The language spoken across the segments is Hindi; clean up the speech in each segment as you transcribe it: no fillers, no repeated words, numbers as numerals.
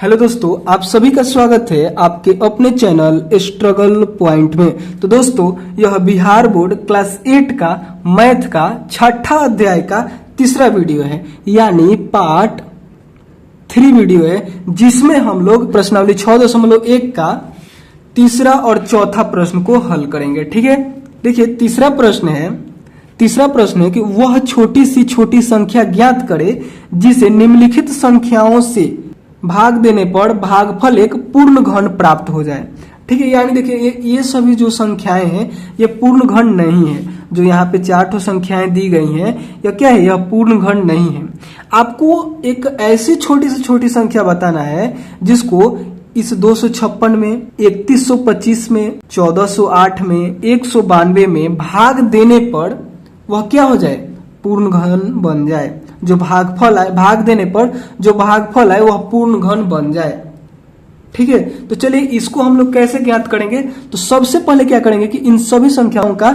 हेलो दोस्तों, आप सभी का स्वागत है आपके अपने चैनल स्ट्रगल पॉइंट में। तो दोस्तों, यह बिहार बोर्ड क्लास 8 का मैथ का छठा अध्याय का तीसरा वीडियो है, यानी पार्ट 3 वीडियो है, जिसमें हम लोग प्रश्नावली 6.1 का तीसरा और चौथा प्रश्न को हल करेंगे। ठीक है, देखिए तीसरा प्रश्न है कि वह छोटी सी छोटी संख्या ज्ञात करे जिसे निम्नलिखित संख्याओं से भाग देने पर भागफल एक पूर्ण घन प्राप्त हो जाए। ठीक है, यानी देखिए ये सभी जो संख्याएं हैं ये पूर्ण घन नहीं है। जो यहाँ पे 4 संख्याएं दी गई हैं, यह क्या है? यह पूर्ण घन नहीं है। आपको एक ऐसी छोटी से छोटी संख्या बताना है जिसको इस 256 में, 3125 में, 1408 में, 192 में भाग देने पर वह क्या हो जाए? पूर्ण घन बन जाए। जो भागफल आए, भाग देने पर जो भागफल आए वह पूर्ण घन बन जाए। ठीक है, तो चलिए इसको हम लोग कैसे ज्ञात करेंगे। तो सबसे पहले क्या करेंगे कि इन सभी संख्याओं का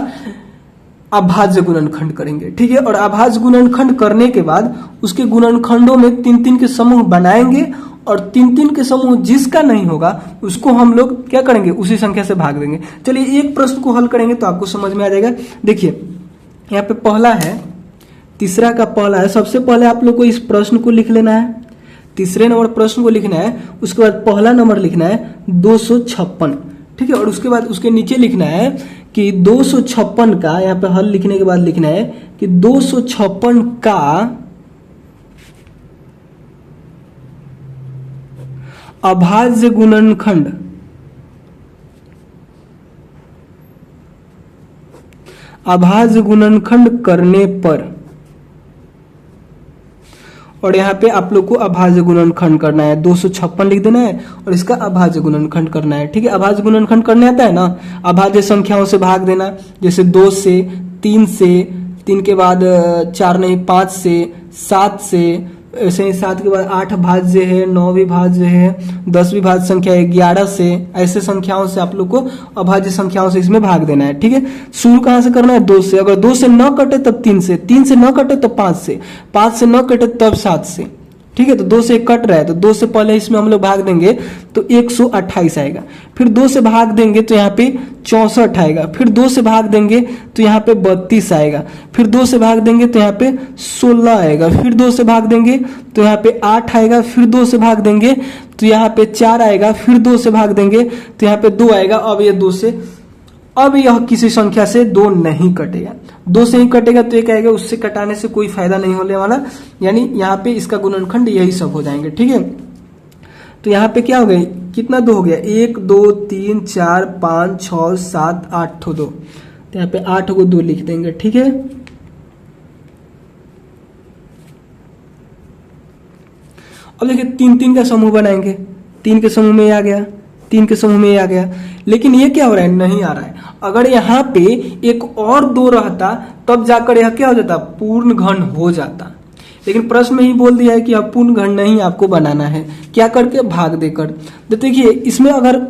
अभाज्य गुणनखंड करेंगे। ठीक है, और अभाज्य गुणनखंड करने के बाद उसके गुणनखंडों में 3-3 के समूह बनाएंगे और 3-3 के समूह जिसका नहीं होगा उसको हम लोग क्या करेंगे? उसी संख्या से भाग देंगे। चलिए एक प्रश्न को हल करेंगे तो आपको समझ में आ जाएगा। देखिए यहाँ पे पहला है, तीसरा का पहला है। सबसे पहले आप लोग को इस प्रश्न को लिख लेना है, तीसरे नंबर प्रश्न को लिखना है। उसके बाद पहला नंबर लिखना है 256। ठीक है, और उसके बाद उसके नीचे लिखना है कि 256 का, यहाँ पे हल लिखने के बाद लिखना है कि 256 का अभाज्य गुणनखंड करने पर, और यहाँ पे आप लोग को अभाज्य गुणनखंड करना है। 256 लिख देना है और इसका अभाज्य गुणनखंड करना है। ठीक है, अभाज्य गुणनखंड करने आता है ना, अभाज्य संख्याओं से भाग देना, जैसे 2 से, 3 से, 3 के बाद 4 नहीं 5 से, 7 से, ऐसे ही 7 के बाद 8 भाज्य है, 9 भी भाज्य है, 10 भी भाज्य संख्या है, 11 से, ऐसे संख्याओं से आप लोग को अभाज्य संख्याओं से इसमें भाग देना है। ठीक है, शुरू कहां से करना है? 2 से। अगर 2 से न कटे तब 3 से, 3 से न कटे तब 5 से, 5 से न कटे तब 7 से। ठीक है, तो 2 से कट रहा है तो 2 से पहले इसमें हम लोग भाग देंगे तो 128 आएगा। फिर 2 से भाग देंगे तो यहाँ पे 64 आएगा। फिर 2 से भाग देंगे तो यहाँ पे 32 आएगा। फिर 2 से भाग देंगे तो यहाँ पे 16 आएगा। फिर 2 से भाग देंगे तो यहाँ पे 8 आएगा। फिर 2 से भाग देंगे तो यहाँ पे 4 आएगा। फिर 2 से भाग देंगे तो यहाँ पे 2 आएगा। अब यह किसी संख्या से 2 नहीं कटेगा। 2 से ही कटेगा तो एक आएगा, उससे कटाने से कोई फायदा नहीं होने वाला, यानी यहाँ पे इसका गुणनखंड यही सब हो जाएंगे। ठीक है, तो यहाँ पे क्या हो गया? कितना 2 हो गया? 1 2 3 4 5 6 7 8 2। तो यहाँ पे 8 को 2 लिख देंगे। ठीक है, अब देखिए 3-3 का समूह बनाएंगे। 3 के समूह में आ गया, 3 के समूह में आ गया, लेकिन ये क्या हो रहा है? नहीं आ रहा है। अगर यहाँ पे एक और 2 रहता तब जाकर यह क्या हो जाता? पूर्ण घन हो जाता। लेकिन प्रश्न में ही बोल दिया है कि अब पूर्ण घन नहीं आपको बनाना है। क्या करके? भाग देकर। तो देखिए इसमें अगर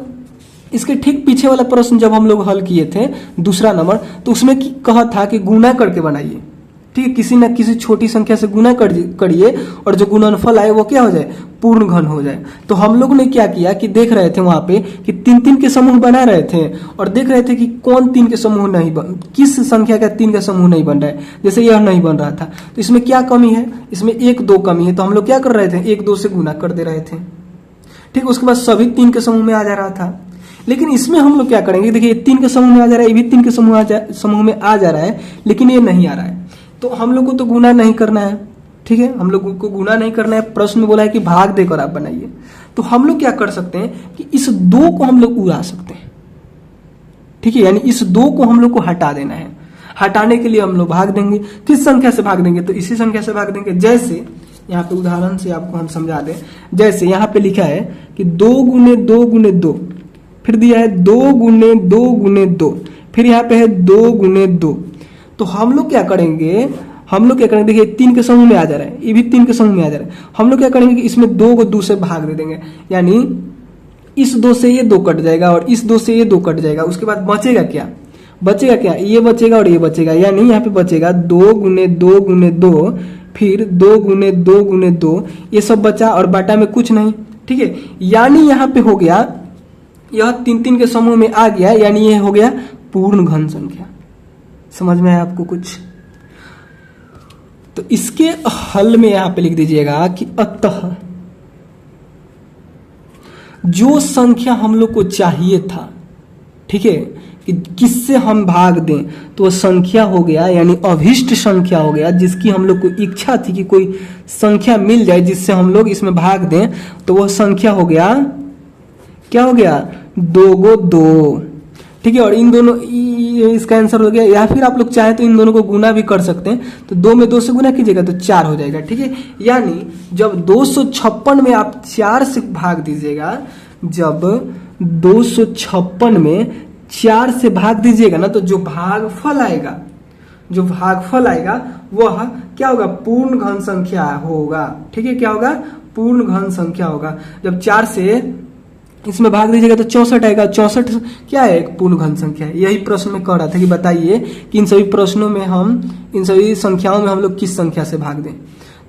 इसके ठीक पीछे वाला प्रश्न जब हम लोग हल किए थे दूसरा नंबर, तो उसमें कहा था कि गुणा करके बनाइए। ठीक है, किसी न किसी छोटी संख्या से गुणा करिए और जो गुणनफल आए वो क्या हो जाए? पूर्ण घन हो जाए। तो हम लोग ने क्या किया कि देख रहे थे वहां पे कि 3-3 के समूह बना रहे थे और देख रहे थे कि कौन 3 के समूह नहीं किस संख्या का 3 का समूह नहीं बन रहा है। जैसे यह नहीं बन रहा था तो इसमें क्या कमी है? इसमें 1-2 कमी है। तो हम लोग क्या कर रहे थे? 1-2 से गुना कर दे रहे थे। ठीक, उसके बाद सभी 3 के समूह में आ जा रहा था। लेकिन इसमें हम लोग क्या करेंगे? देखिए 3 के समूह में आ जा रहा है, ये भी 3 के समूह में आ जा रहा है, लेकिन ये नहीं आ रहा है। तो हम लोग को तो गुना नहीं करना है। ठीक है, हम लोग को गुना नहीं करना है। प्रश्न में बोला है कि भाग देकर आप बनाइए। तो हम लोग क्या कर सकते हैं कि इस 2 को हम लोग उड़ा सकते हैं। ठीक है, यानी इस 2 को हम लोग को हटा देना है। हटाने के लिए हम लोग भाग देंगे। किस संख्या से भाग देंगे? तो इसी संख्या से भाग देंगे। जैसे यहाँ पे उदाहरण से आपको हम समझा दें, जैसे यहाँ पे लिखा है कि 2 गुने 2 गुने 2, फिर दिया है 2 गुने 2 गुने 2, फिर यहाँ पे है 2 गुने 2। तो हम लोग क्या करेंगे? देखिए 3 के समूह में आ जा रहा है, ये भी 3 के समूह में आ जा रहा है। हम लोग क्या करेंगे कि इसमें 2 को 2 से भाग दे देंगे, यानी इस 2 से ये 2 कट जाएगा और इस 2 से ये 2 कट जाएगा। उसके बाद बचेगा क्या? ये बचेगा और ये बचेगा, यानी यहाँ पे बचेगा 2 गुने 2 गुने 2, फिर 2 गुने 2 गुने 2, ये सब बचा और बाटा में कुछ नहीं, ठीक है, यानी यहाँ पे हो गया, यह 3 3 के समूह में आ गया, यानी यह हो गया पूर्ण घन संख्या। समझ में आया आपको कुछ? तो इसके हल में यहां पे लिख दीजिएगा कि अतः जो संख्या हम लोग को चाहिए था, ठीक है, कि किससे हम भाग दें, तो वह संख्या हो गया, यानी अभिष्ट संख्या हो गया, जिसकी हम लोग को इच्छा थी कि कोई संख्या मिल जाए जिससे हम लोग इसमें भाग दें, तो वह संख्या हो गया, क्या हो गया, 2 गो 2, ठीक है। और इन दोनों, इसका आंसर हो गया। या फिर आप लोग चाहे तो इन दोनों को गुना भी कर सकते हैं, तो 2 में 2 से गुना कीजिएगा तो 4 हो जाएगा, ठीक है। यानी जब 256 में आप 4 से भाग दीजिएगा, जब 256 में 4 से भाग दीजिएगा ना, तो जो भागफल आएगा, जो भागफल आएगा वह क्या होगा, पूर्ण घन संख्या होगा, ठीक है। क्या होगा, पूर्ण घन संख्या होगा। जब 4 से इसमें भाग दीजिएगा तो 64 आएगा। 64 क्या है, एक पूर्ण घन संख्या है। यही प्रश्न में कह रहा था कि बताइए कि इन सभी प्रश्नों में हम, इन सभी संख्याओं में हम लोग किस संख्या से भाग दें।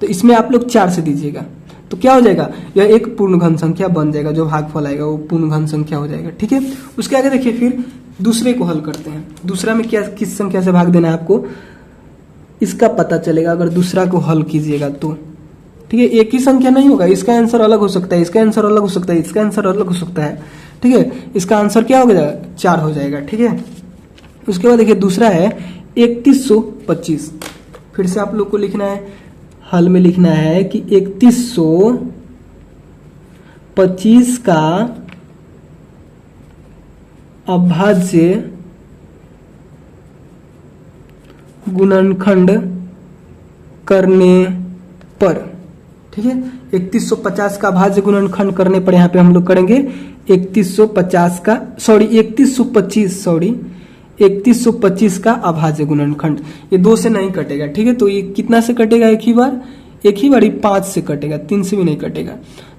तो इसमें आप लोग 4 से दीजिएगा तो क्या हो जाएगा, यह एक पूर्ण घन संख्या बन जाएगा। जो भागफल आएगा वो पूर्ण घन संख्या हो जाएगा, ठीक है। उसके आगे देखिए, फिर दूसरे को हल करते हैं। दूसरा में क्या, किस संख्या से भाग देना है आपको, इसका पता चलेगा अगर दूसरा को हल कीजिएगा तो, ठीक है। एक ही संख्या नहीं होगा, इसका आंसर अलग हो सकता है, इसका आंसर अलग हो सकता है, इसका आंसर अलग हो सकता है, ठीक है। इसका आंसर क्या हो जाएगा, 4 हो जाएगा, ठीक है। उसके बाद देखिए दूसरा है 3125। फिर से आप लोग को लिखना है, हल में लिखना है कि 3125 का अभाज्य गुणनखंड करने पर, ठीक है। 3150 का अभाज्य गुणनखंड करने पर यहाँ पे हम लोग करेंगे 3125 का अभाज्य गुणनखंड। ये 2 से नहीं कटेगा, ठीक है। तो ये कितना से कटेगा, एक ही बार 5 से कटेगा, 3 से भी नहीं कटेगा।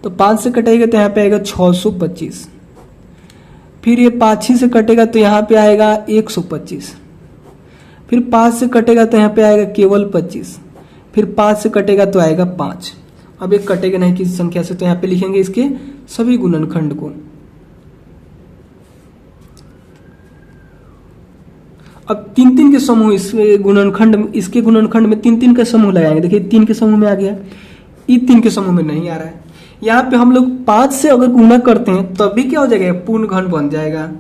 तो 5 से कटेगा तो यहाँ पे आएगा 625। फिर ये 5 ही से कटेगा तो यहाँ पे आएगा 125। फिर 5 से कटेगा तो यहाँ पे आएगा केवल 25। फिर 5 से कटेगा तो आएगा 5। अब एक कटेगा नहीं किसी संख्या से, तो यहाँ पे लिखेंगे इसके सभी गुणनखंड को। अब 3 3 के समूह इस गुणनखंड, इसके गुणनखंड में 3 3 का समूह लगाएंगे। देखिए 3 के समूह में आ गया, ये 3 के समूह में नहीं आ रहा है। यहाँ पे हम लोग 5 से अगर गुणा करते हैं तब भी क्या हो जाएगा, पूर्ण घन बन जाएगा।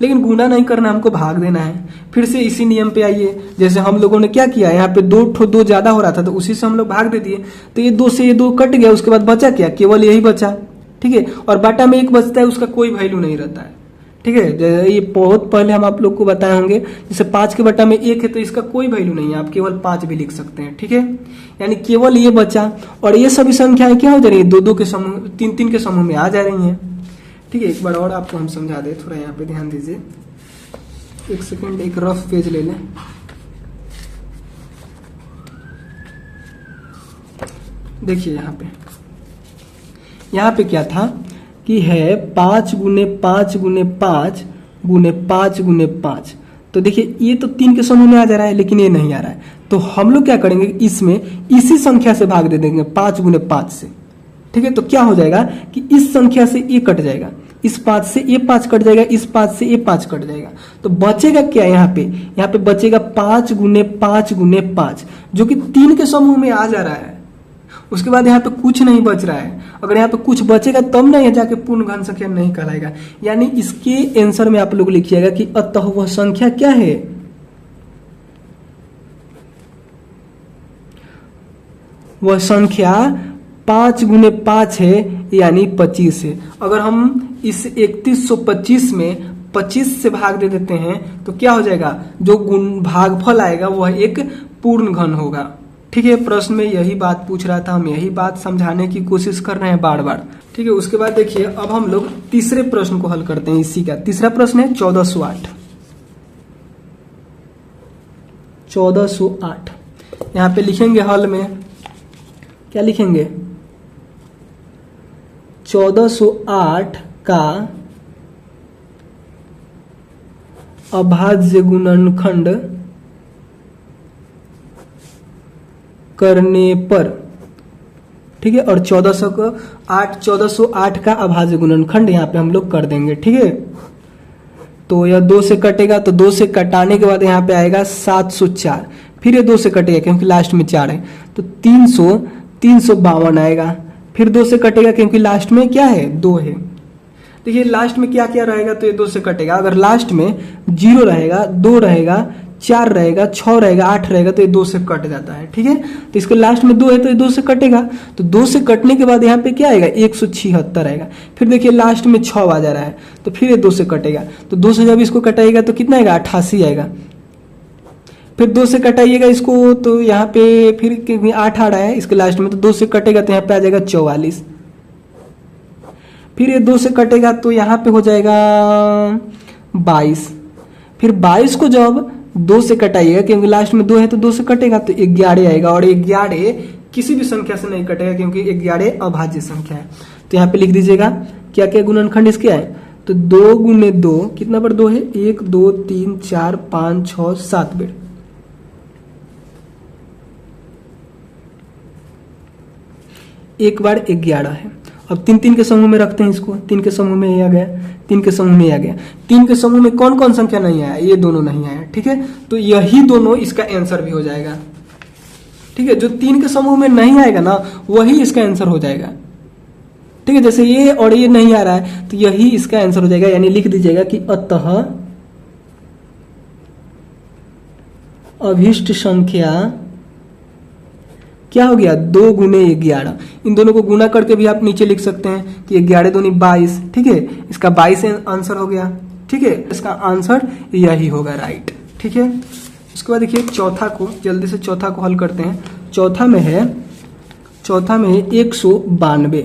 लेकिन गुणा नहीं करना, हमको भाग देना है। फिर से इसी नियम पे आइए, जैसे हम लोगों ने क्या किया, यहाँ पे 2 ज्यादा हो रहा था तो उसी से हम लोग भाग दे दिए। तो ये 2 से ये 2 कट गया, उसके बाद बचा क्या, केवल यही बचा, ठीक है। और बाटा में 1 बचता है, उसका कोई वैल्यू नहीं रहता है, ठीक है। ये बहुत पहले हम आप लोग को बताए होंगे, जैसे 5 के बटा में 1 है तो इसका कोई वैल्यू नहीं है, आप केवल 5 भी लिख सकते हैं, ठीक है। यानी केवल ये बचा, और ये सभी संख्याएं क्या हो जा रही है, 2 2 के समूह, 3 3 के समूह में आ जा रही हैं, ठीक है। एक बार और आपको हम समझा दें, थोड़ा यहाँ पे ध्यान दीजिए। एक सेकंड, एक रफ पेज ले लें। देखिए यहाँ पे क्या था कि है 5 गुने 5 गुने 5 गुने 5 गुने 5। तो देखिए ये तो 3 के समूह में आ जा रहा है, लेकिन ये नहीं आ रहा है। तो हम लोग क्या करेंगे, इसमें इसी संख्या से भाग दे देंगे 5 गुने 5 से, ठीक है। तो क्या हो जाएगा कि इस संख्या से ये कट जाएगा, इस 5 से ये 5 कट जाएगा, इस 5 से ये 5 कट जाएगा। तो बचेगा क्या, यहाँ पे बचेगा 5 गुने 5 गुने 5, जो कि 3 के समूह में आ जा रहा है। उसके बाद यहाँ पे कुछ नहीं बच रहा है। अगर यहाँ पे कुछ बचेगा तब ना, यहाँ जाके पूर्ण घन संख्या नहीं कहलाएगा। यानी इसके आंसर में आप लोग लिखिएगा कि अतः वह संख्या क्या है, वह संख्या 5 गुने 5 है, यानी 25 है। अगर हम इस 3125 में 25 से भाग दे देते हैं तो क्या हो जाएगा, जो गुण भागफल आएगा वह एक पूर्ण घन होगा, ठीक है। प्रश्न में यही बात पूछ रहा था, हम यही बात समझाने की कोशिश कर रहे हैं बार बार, ठीक है। उसके बाद देखिए अब हम लोग तीसरे प्रश्न को हल करते हैं। इसी का तीसरा प्रश्न है 1408। 1408 यहाँ पे लिखेंगे, हल में क्या लिखेंगे, 1408 का अभाज्य गुणनखंड करने पर, ठीक है, और 1408 का अभाज्य गुणनखंड यहाँ पे हम लोग कर देंगे। ठीक है, तो यह 2 से कटेगा, तो 2 से कटाने के बाद यहाँ पे आएगा 704, फिर ये 2 से कटेगा क्योंकि लास्ट में 4 है, तो 352 आएगा, फिर 2 से कटेगा क्योंकि लास्ट में क्या है, 2 है। देखिए लास्ट में क्या क्या रहेगा, तो ये 2 से कटेगा। अगर लास्ट में 0 रहेगा, 2 रहेगा, 4 रहेगा, 6 रहेगा, 8 रहेगा, तो ये 2 से कट जाता है। ठीक है, तो इसके लास्ट में 2 है तो ये 2 से कटेगा, तो 2 से कटने के बाद यहाँ पे क्या आएगा, 176 आएगा। फिर देखिए लास्ट में 6 आ जा रहा है, तो फिर ये 2 से कटेगा, तो 2 से जब इसको कटाइएगा तो कितना आएगा, 88 आएगा। फिर 2 से कटाइएगा इसको, तो यहाँ पे फिर 8 आ रहा है इसके लास्ट में, तो 2 से कटेगा तो यहाँ पे आ जाएगा 44। फिर ये 2 से कटेगा तो यहाँ पे हो जाएगा 22। फिर 22 को जब 2 से कटाइएगा क्योंकि लास्ट में 2 है तो 2 से कटेगा तो 11 आएगा, और 11 किसी भी संख्या से नहीं कटेगा क्योंकि 11 अभाज्य संख्या है। तो यहाँ पे लिख दीजिएगा क्या क्या गुणनखंड इसके है, तो 2 गुने 2 कितना बार 2 है, 1 2 3 4 5 6 7 बेर। एक बार 11 है। अब 3 के समूह में रखते हैं इसको, 3 के समूह में ये आ गया, 3 के समूह में आ गया। 3 के समूह में कौन कौन संख्या नहीं आया, ये दोनों नहीं आया। ठीक है, तो यही दोनों इसका आंसर भी हो जाएगा। ठीक है, जो 3 के समूह में नहीं आएगा ना वही इसका आंसर हो जाएगा। ठीक है, जैसे ये और ये नहीं आ रहा है तो यही इसका आंसर हो जाएगा। यानी लिख दीजिएगा कि अतः अभीष्ट संख्या क्या हो गया, 2 गुने 11। इन दोनों को गुना करके भी आप नीचे लिख सकते हैं कि 11 दूनी 22। ठीक है, इसका 22 आंसर हो गया। ठीक है, इसका आंसर यही होगा, राइट। ठीक है, उसके बाद देखिए चौथा को, जल्दी से चौथा को हल करते हैं। चौथा में है 192।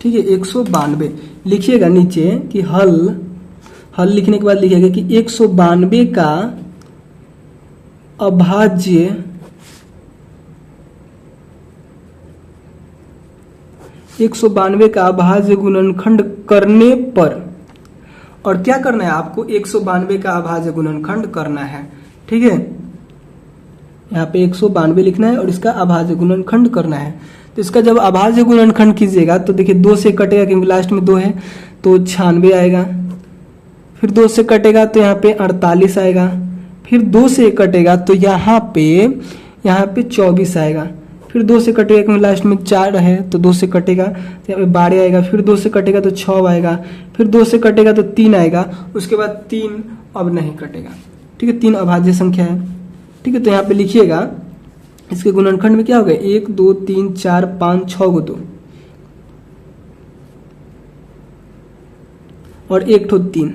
ठीक है, 192 लिखिएगा नीचे कि हल लिखने के बाद लिखिएगा कि 192 का अभाज्य 192 का अभाज्य गुणनखंड करने पर, और क्या करना है आपको, 192 का अभाज्य गुणनखंड करना है। ठीक है, यहाँ पे 192 लिखना है और इसका अभाज्य गुणनखंड करना है। तो इसका जब अभाज्य गुणनखंड कीजिएगा तो देखिए 2 से कटेगा क्योंकि लास्ट में 2 है, तो 96 आएगा। फिर 2 से कटेगा तो यहाँ पे 48 आएगा। फिर 2 से कटेगा तो यहाँ पे 24 आएगा। फिर 2 से कटेगा क्योंकि लास्ट में 4 है तो 2 से कटेगा तो यहाँ पे 12 आएगा। फिर 2 से कटेगा तो 6 आएगा। फिर 2 से कटेगा तो 3 आएगा। उसके बाद 3 अब नहीं कटेगा। ठीक है, 3 अभाज्य संख्या है। ठीक है, तो यहाँ पे लिखिएगा इसके गुणनखंड में क्या होगा, 1 2 3 4 5 6 को 2 और 1 ठो 3,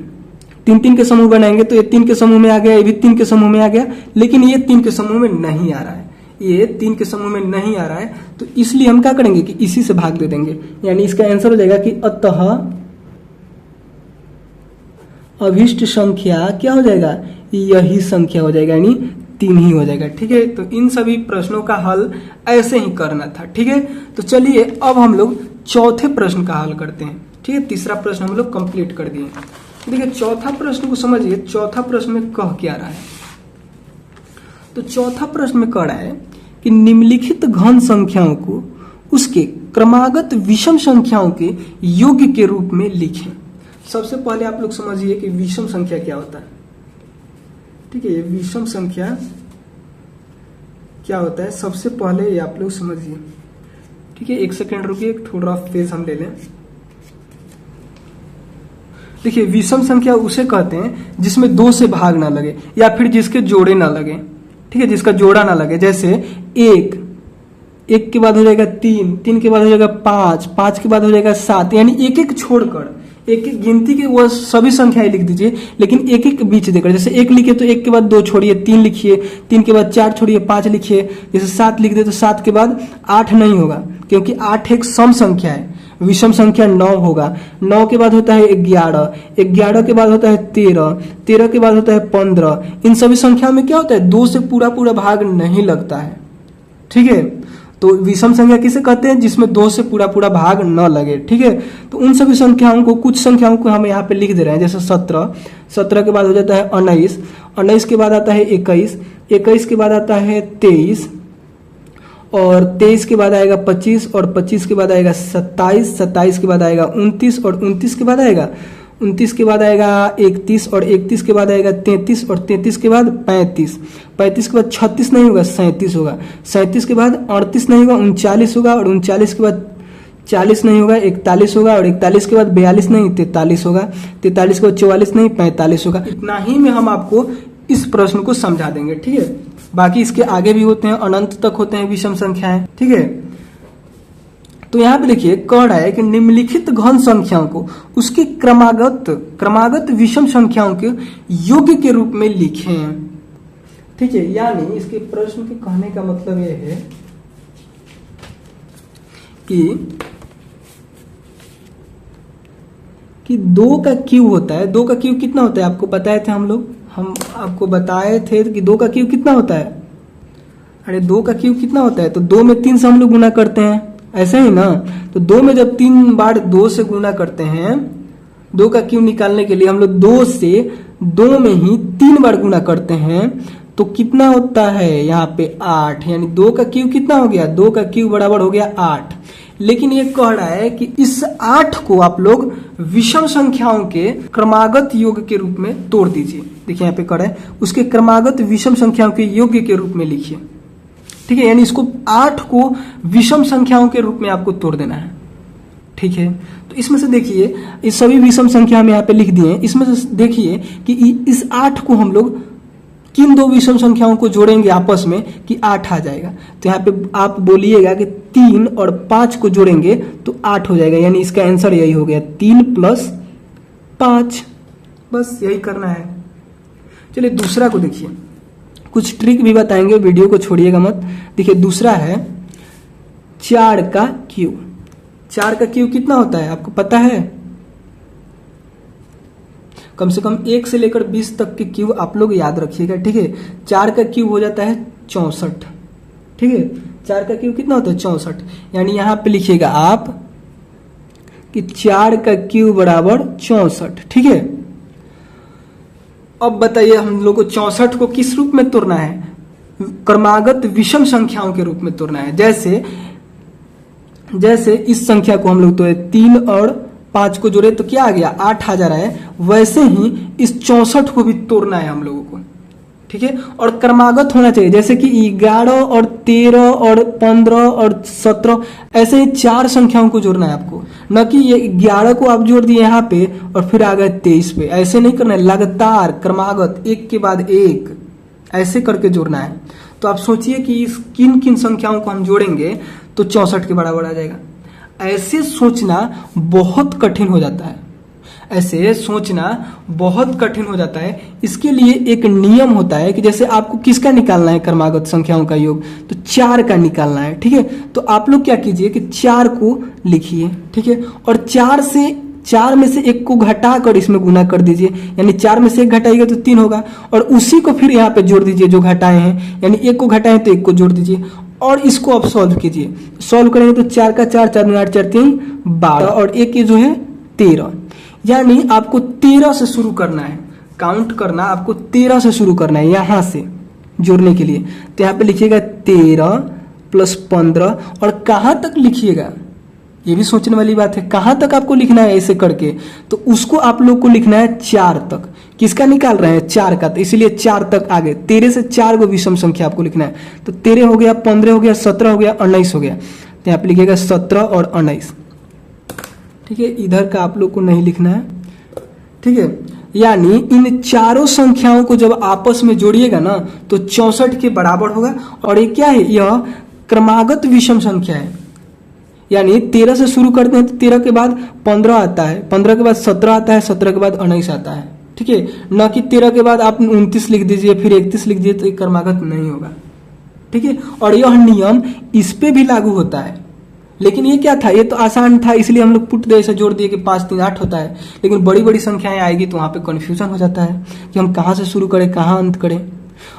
3 के समूह बनाएंगे तो ये 3 के समूह में आ गया, ये भी 3 के समूह में आ गया, लेकिन ये 3 के समूह में नहीं आ रहा है। ये 3 के समूह में नहीं आ रहा है तो इसलिए हम क्या करेंगे कि इसी से भाग दे देंगे। यानी इसका आंसर हो जाएगा कि अतः अभीष्ट संख्या क्या हो जाएगा, यही संख्या हो जाएगा, यानी 3 ही हो जाएगा। ठीक है, तो इन सभी प्रश्नों का हल ऐसे ही करना था। ठीक है, तो चलिए अब हम लोग चौथे प्रश्न का हल करते हैं। ठीक है, तीसरा प्रश्न हम लोग कंप्लीट कर दिए। देखिए चौथा प्रश्न को समझिए, चौथा प्रश्न में कह क्या रहा है। तो चौथा प्रश्न में कह रहा है कि निम्नलिखित घन संख्याओं को उसके क्रमागत विषम संख्याओं के योग के रूप में लिखें। सबसे पहले आप लोग समझिए कि विषम संख्या क्या होता है। ठीक है, ये विषम संख्या क्या होता है, सबसे पहले ये आप लोग समझिए। ठीक है, एक सेकेंड रुकिए, थोड़ा पेज हम ले लें। देखिए विषम संख्या उसे कहते हैं जिसमें 2 से भाग ना लगे या फिर जिसके जोड़े ना लगे। ठीक है, जिसका जोड़ा ना लगे, जैसे 1 के बाद हो जाएगा 3 के बाद हो जाएगा 5 के बाद हो जाएगा 7, यानी एक छोड़कर एक गिनती के वो सभी संख्याएं लिख दीजिए, लेकिन एक बीच देकर, जैसे 1 लिखे तो 1 के बाद 2 छोड़िए, 3 लिखिए, 3 के बाद 4 छोड़िए, 5 लिखिए। जैसे 7 लिख दे तो 7 के बाद 8 नहीं होगा, क्योंकि 8 एक सम संख्या है। विषम संख्या 9 होगा, 9 के बाद होता है 11, 11 के बाद होता है 13, 13 के बाद होता है 15। इन सभी संख्याओं में क्या होता है, 2 से पूरा भाग नहीं लगता है। ठीक है, तो विषम संख्या किसे कहते हैं, जिसमें 2 से पूरा भाग न लगे। ठीक है, तो उन सभी संख्याओं को, कुछ संख्याओं को हम यहाँ पे लिख दे रहे हैं, जैसे 17 के बाद हो जाता है 19 के बाद आता है 21 के बाद आता है 23, और 23 के बाद आएगा 25 और 25 के बाद आएगा 27, 27 के बाद आएगा 29 और 29 के बाद आएगा 29 के बाद आएगा 31 और 31 के बाद आएगा 33 और 33 के बाद 35, 35 के बाद 36 नहीं होगा 37 होगा, 37 के बाद 38 नहीं होगा 39 होगा और 39 के बाद 40 नहीं होगा 41 होगा और 41 के बाद 42 नहीं 43 होगा, 43 के बाद 44 नहीं 45 होगा। इतना ही में हम आपको इस प्रश्न को समझा देंगे, ठीक है। बाकी इसके आगे भी होते हैं, अनंत तक होते हैं विषम संख्याएं, ठीक है। तो यहाँ पे देखिए कह रहा है कि निम्नलिखित घन संख्याओं को उसकी क्रमागत विषम संख्याओं के योग के रूप में लिखें, ठीक है। यानी इसके प्रश्न के कहने का मतलब यह है कि 2 का क्यूब होता है। 2 का क्यूब कितना होता है आपको बताए थे हम आपको बताए थे कि 2 का क्यूब कितना होता है। अरे 2 का क्यूब कितना होता है, तो 2 में 3 से हम लोग गुना करते हैं, ऐसे ही ना। तो 2 में जब 3 बार 2 से गुना करते हैं, 2 का क्यूब निकालने के लिए हम लोग 2 से 2 में ही 3 बार गुना करते हैं, तो कितना होता है यहाँ पे 8, यानी 2 का क्यूब कितना हो गया, 2 का क्यूब बराबर हो गया 8। लेकिन ये कह रहा है कि इस 8 को आप लोग विषम संख्याओं के क्रमागत योग के रूप में तोड़ दीजिए। देखिए यहाँ पे कह रहा है उसके क्रमागत विषम संख्याओं के योग के रूप में लिखिए, ठीक है। यानी इसको 8 को विषम संख्याओं के रूप में आपको तोड़ देना है, ठीक है। तो इसमें से देखिए इस सभी विषम संख्या में यहाँ पे लिख दिए, इसमें से देखिए कि इस 8 को हम लोग किन 2 विषम संख्याओं को जोड़ेंगे आपस में कि 8 आ जाएगा। तो यहाँ पे आप बोलिएगा कि 3 और 5 को जोड़ेंगे तो 8 हो जाएगा, यानी इसका आंसर यही हो गया 3 + 5। बस यही करना है। चलिए दूसरा को देखिए, कुछ ट्रिक भी बताएंगे, वीडियो को छोड़िएगा मत। देखिए दूसरा है 4 का क्यूब। 4 का क्यूब कितना होता है आपको पता है? कम से कम 1 से लेकर 20 तक के क्यूब आप लोग याद रखिएगा, ठीक है। 4 का क्यूब हो जाता है 64, ठीक है। 4 का क्यूब कितना होता है 64, यानी यहां पे लिखिएगा आप कि 4 का क्यूब बराबर 64, ठीक है। अब बताइए हम लोग को 64 को किस रूप में तोड़ना है, क्रमागत विषम संख्याओं के रूप में तोड़ना है। जैसे इस संख्या को हम लोग तोड़े 3 और 5 को जोड़े तो क्या आ गया 8 आ जा रहा है, वैसे ही इस 64 को भी तोड़ना है हम लोगों को, ठीक है। और क्रमागत होना चाहिए, जैसे कि 11 और 13 और 15 और 17, ऐसे ही 4 संख्याओं को जोड़ना है आपको, न कि ये 11 को आप जोड़ दिए यहाँ पे और फिर आ गए 23 पे। ऐसे नहीं करना है, लगातार क्रमागत एक के बाद एक ऐसे करके जोड़ना है। तो आप सोचिए कि इस किन किन संख्याओं को हम जोड़ेंगे तो 64 के बराबर आ जाएगा। ऐसे सोचना बहुत कठिन हो जाता है, ऐसे सोचना बहुत कठिन हो जाता है। इसके लिए एक नियम होता है कि जैसे आपको किसका निकालना है क्रमागत संख्याओं का योग, तो 4 का निकालना है, ठीक है। तो आप लोग क्या कीजिए कि 4 को लिखिए, ठीक है, और 4 में से 1 को घटाकर इसमें गुना कर दीजिए, यानी 4 में से 1 घटाइएगा तो 3 होगा, और उसी को फिर यहाँ पे जोड़ दीजिए जो घटाए हैं, यानी 1 को घटाए तो 1 को जोड़ दीजिए और इसको आप सॉल्व कीजिए। सॉल्व करेंगे तो 4 का 4, 4 में 8, 4 3 12 और 1 ये जो है 13, यानी आपको 13 से शुरू करना है, काउंट करना आपको 13 से शुरू करना है यहां से जोड़ने के लिए। तो यहाँ पे लिखिएगा 13 + 15, और कहां तक लिखिएगा ये भी सोचने वाली बात है, कहां तक आपको लिखना है ऐसे करके, तो उसको आप लोग को लिखना है 4 तक। किसका निकाल रहे हैं 4 का, तो इसलिए 4 तक आगे 13 से 4 को विषम संख्या आपको लिखना है। तो 13 हो गया, 15 हो गया, 17 हो गया, 19 हो गया। तो यहाँ पे लिखिएगा 17 और 19, ठीक है। इधर का आप लोग को नहीं लिखना है, ठीक है। यानी इन चारों संख्याओं को जब आपस में जोड़िएगा ना तो 64 के बराबर होगा। और ये क्या है, यह क्रमागत विषम संख्या है, यानी 13 से शुरू करते हैं तो 13 के बाद 15 आता है, 15 के बाद 17 आता है, 17 के बाद 19 आता है, ठीक है। न कि 13 के बाद आप 29 लिख दीजिए फिर 31 लिख दीजिए, तो ये क्रमागत नहीं होगा, ठीक है। और यह नियम इस पे भी लागू होता है, लेकिन ये क्या था, ये तो आसान था, इसलिए हम लोग पुट दे से जोड़ दिए कि 5 3 8 होता है। लेकिन बड़ी बड़ी संख्याएं आएगी तो वहां पे कंफ्यूजन हो जाता है कि हम कहां से शुरू करें कहां अंत करें।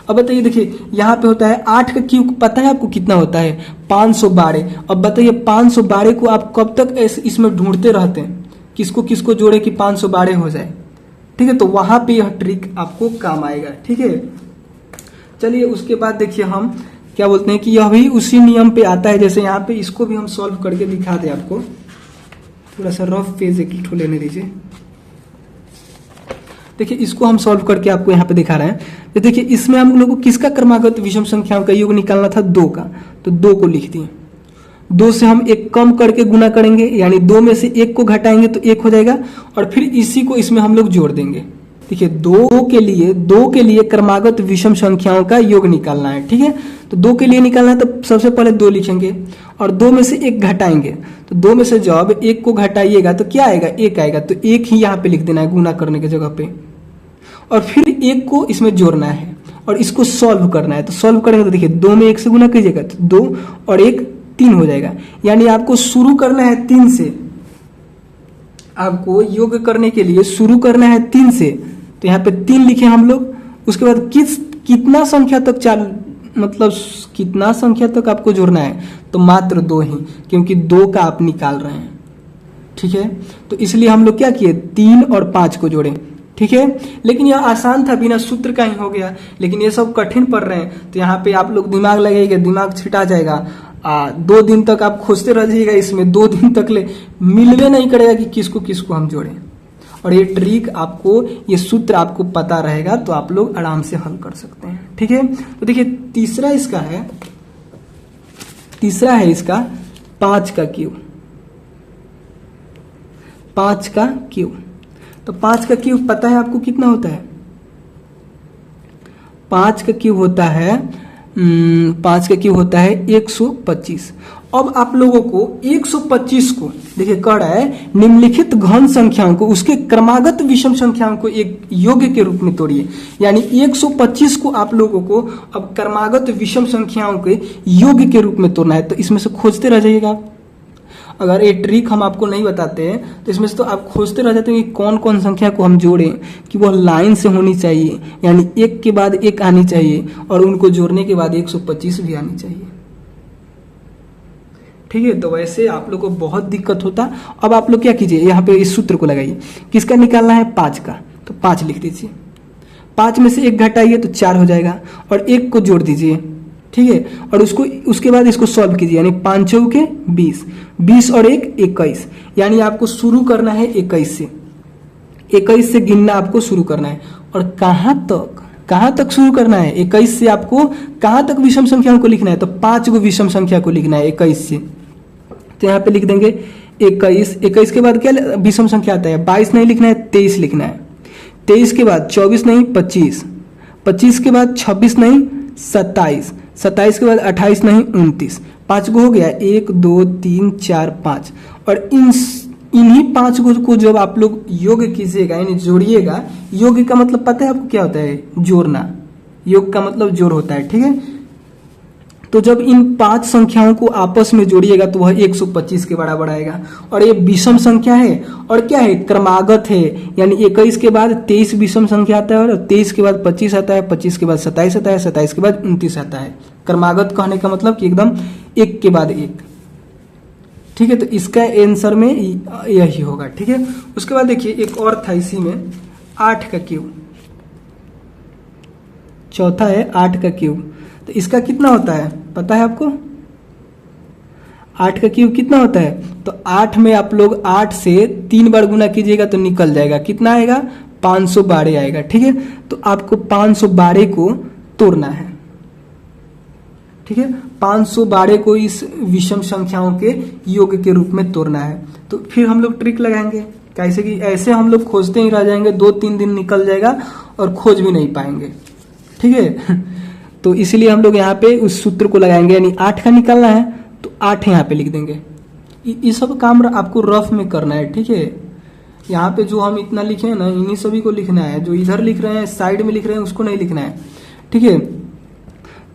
अब बताइए, देखिए यहाँ पे होता है 8 का क्यूब, पता है आपको कितना होता है 512। अब बताइए 512 को आप कब तक इसमें ढूंढते रहते हैं, किसको किसको जोड़े कि 512 हो जाए, ठीक है। तो वहां पे यह ट्रिक आपको काम आएगा, ठीक है। चलिए उसके बाद देखिए हम क्या बोलते हैं कि यह भी उसी नियम पे आता है। जैसे यहाँ पे इसको भी हम सॉल्व करके दिखा दें आपको, थोड़ा सा रफ पेज एक ठो लेने दीजिए। देखिए इसको हम सॉल्व करके आपको यहाँ पे दिखा रहे हैं। तो देखिए इसमें हम लोग को किसका क्रमागत विषम संख्याओं का योग निकालना था, 2 का, तो 2 को लिख दिए। 2 से हम 1 कम करके गुना करेंगे, यानी 2 में से 1 को घटाएंगे तो 1 हो जाएगा, और फिर इसी को इसमें हम लोग जोड़ देंगे। देखिए 2 के लिए क्रमागत विषम संख्याओं का योग निकालना है, ठीक है। तो 2 के लिए निकालना है तो सबसे पहले 2 लिखेंगे और 2 में से 1 घटाएंगे। तो 2 में से जब 1 को घटाइएगा तो क्या आएगा, 1 आएगा। तो 1 ही यहाँ पे लिख देना है गुना करने की जगह पे, और फिर 1 को इसमें जोड़ना है और इसको सॉल्व करना है। तो सॉल्व करेंगे तो देखिए 2 में 1 से गुना कीजिएगा तो 2 और 1 3 हो जाएगा। यानी आपको शुरू करना है 3 से, आपको योग करने के लिए शुरू करना है 3 से। तो यहाँ पे 3 लिखे हम लोग। उसके बाद कितना संख्या तक कितना संख्या तक आपको जोड़ना है, तो मात्र 2 ही, क्योंकि 2 का आप निकाल रहे हैं, ठीक है। तो इसलिए हम लोग क्या किए, 3 और 5 को जोड़े, ठीक है। लेकिन यह आसान था, बिना सूत्र का ही हो गया। लेकिन ये सब कठिन पड़ रहे हैं, तो यहाँ पे आप लोग दिमाग लगाइएगा, दिमाग छिटा जाएगा। 2 दिन तक आप खोजते रह जाइएगा इसमें, 2 दिन तक ले मिलवे नहीं करेगा कि किसको किसको हम जोड़ें। और ये ट्रिक आपको, ये सूत्र आपको पता रहेगा तो आप लोग आराम से हल कर सकते हैं, ठीक है। तो देखिए तीसरा है इसका 5 का क्यूब। 5 का क्यूब, तो 5 का क्यूब पता है आपको कितना होता है? 5 का क्यूब होता है 125। अब आप लोगों को 125 को देखिए कह रहा है निम्नलिखित घन संख्याओं को उसके क्रमागत विषम संख्याओं को एक योग के रूप में तोड़िए। यानी 125 को आप लोगों को अब क्रमागत विषम संख्याओं के योग के रूप में तोड़ना है। तो इसमें से खोजते रह जाइएगा। अगर ये ट्रिक हम आपको नहीं बताते हैं तो इसमें से तो आप खोजते रह जाते हैं कि कौन कौन संख्या को हम जोड़ें, कि वह लाइन से होनी चाहिए, यानी 1 के बाद 1 आनी चाहिए और उनको जोड़ने के बाद 125 भी आनी चाहिए, ठीक है। तो वैसे आप लोग को बहुत दिक्कत होता। अब आप लोग क्या कीजिए, यहाँ पे इस सूत्र को लगाइए। किसका निकालना है, 5 का, तो 5 लिख दीजिए। 5 में से 1 घटाइए तो 4 हो जाएगा और 1 को जोड़ दीजिए, ठीक है। और उसके बाद इसको सॉल्व कीजिए, यानी 5 चौके 20, 20 और 1 21। यानी आपको शुरू करना है 21 से गिनना आपको शुरू करना है। और कहाँ तक शुरू करना है, 21 से आपको कहाँ तक विषम संख्याओं को लिखना है, तो 5 को विषम संख्या को लिखना है 21 से। तो यहाँ पे लिख देंगे 21 के बाद क्या विषम संख्या आता है, 22 नहीं लिखना है, 23 लिखना है। 23 के बाद 24 नहीं 25, 25 के बाद 26 नहीं 27, 27 के बाद 28 नहीं 29। 5 को हो गया, 1 2 3 4 5। और इन्हीं 5 को जब आप लोग योग कीजिएगा, यानी जोड़िएगा। योग का मतलब पता है आपको क्या होता है, जोड़ना। योग का मतलब जोड़ होता है, ठीक है। तो जब इन 5 संख्याओं को आपस में जोड़िएगा तो वह 125 के बराबर आएगा। और ये विषम संख्या है और क्या है, क्रमागत है। यानी 21 के बाद 23 विषम संख्या आता है और 23 के बाद 25 आता है, 25 के बाद 27 आता है, 27 के बाद 29 आता है। क्रमागत कहने का मतलब कि एकदम 1 के बाद 1, ठीक है। तो इसका आंसर में यही होगा, ठीक है। उसके बाद देखिए एक और था इसी में, 8 का क्यूब। चौथा है 8 का क्यूब। तो इसका कितना होता है पता है आपको? 8 का क्यूब कितना होता है? तो 8 में आप लोग 8 से 3 बार गुना कीजिएगा तो निकल जाएगा। कितना आएगा? 512 आएगा, ठीक है। तो आपको 512 को तोड़ना है, ठीक है। 512 को इस विषम संख्याओं के योग के रूप में तोड़ना है। तो फिर हम लोग ट्रिक लगाएंगे, कैसे कि ऐसे हम लोग खोजते ही रह जाएंगे, 2-3 दिन निकल जाएगा और खोज भी नहीं पाएंगे, ठीक है। तो इसलिए हम लोग यहाँ पे उस सूत्र को लगाएंगे, यानी 8 का निकालना है तो 8 यहाँ पे लिख देंगे। ये सब काम आपको रफ में करना है, ठीक है। यहाँ पे जो हम इतना लिखे हैं ना, इन्हीं सभी को लिखना है। जो इधर लिख रहे हैं, साइड में लिख रहे हैं, उसको नहीं लिखना है, ठीक है।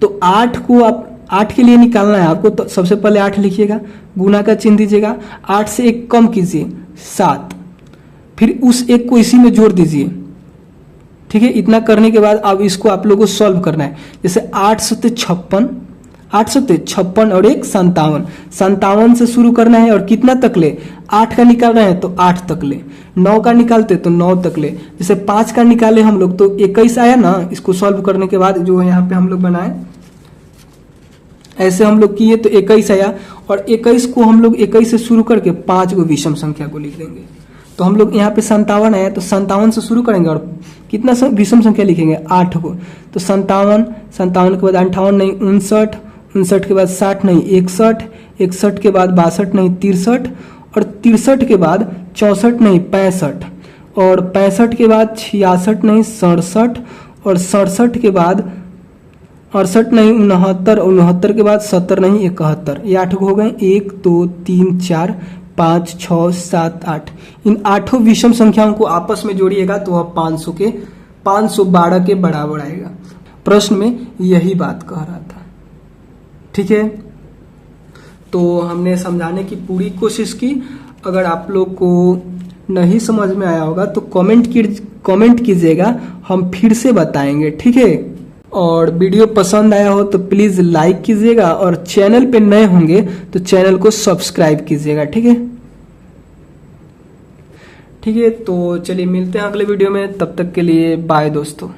तो 8 को आप 8 के लिए निकालना है आपको। तो सबसे पहले 8 लिखिएगा, गुना का चिन्ह दीजिएगा, 8 से 1 कम कीजिए 7, फिर उस 1 को इसी में जोड़ दीजिए, ठीक है। इतना करने के बाद अब इसको आप लोगों को सॉल्व करना है। जैसे 8 सत्ते 56 और 1 57, 57 से शुरू करना है और कितना तक ले, 8 का निकाल रहे हैं तो 8 तक ले, 9 का निकालते तो 9 तक ले। जैसे 5 का निकाले हम लोग तो 21 आया ना। इसको सॉल्व करने के बाद जो यहाँ पे हम लोग बनाए ऐसे हम लोग किए तो 21 आया, और 21 को हम लोग 21 से शुरू करके 5 गो विषम संख्या को लिख देंगे। तो हम लोग यहाँ पे 57 आया तो 57 से शुरू करेंगे और कितना विषम संख्या लिखेंगे, 8 को। तो 57, 57 के बाद 58 नहीं 59, 59 के बाद 60 नहीं 61, 61 के बाद 62 नहीं 63, और 63 के बाद 64 नहीं 65, और 65 के बाद 66 नहीं 67, और 67 के बाद 68 नहीं 69, और 69 के बाद 70 नहीं 71। ये 8 हो गए, 1 2 3 4 5 6 7 8। इन 8 विषम संख्याओं को आपस में जोड़िएगा तो वह 512 के बराबर आएगा। प्रश्न में यही बात कह रहा था। ठीक है, तो हमने समझाने की पूरी कोशिश की। अगर आप लोग को नहीं समझ में आया होगा तो कमेंट कीजिएगा, हम फिर से बताएंगे। ठीक है, और वीडियो पसंद आया हो तो प्लीज लाइक कीजिएगा, और चैनल पे नए होंगे तो चैनल को सब्सक्राइब कीजिएगा। ठीक है, तो चलिए मिलते हैं अगले वीडियो में, तब तक के लिए बाय दोस्तों।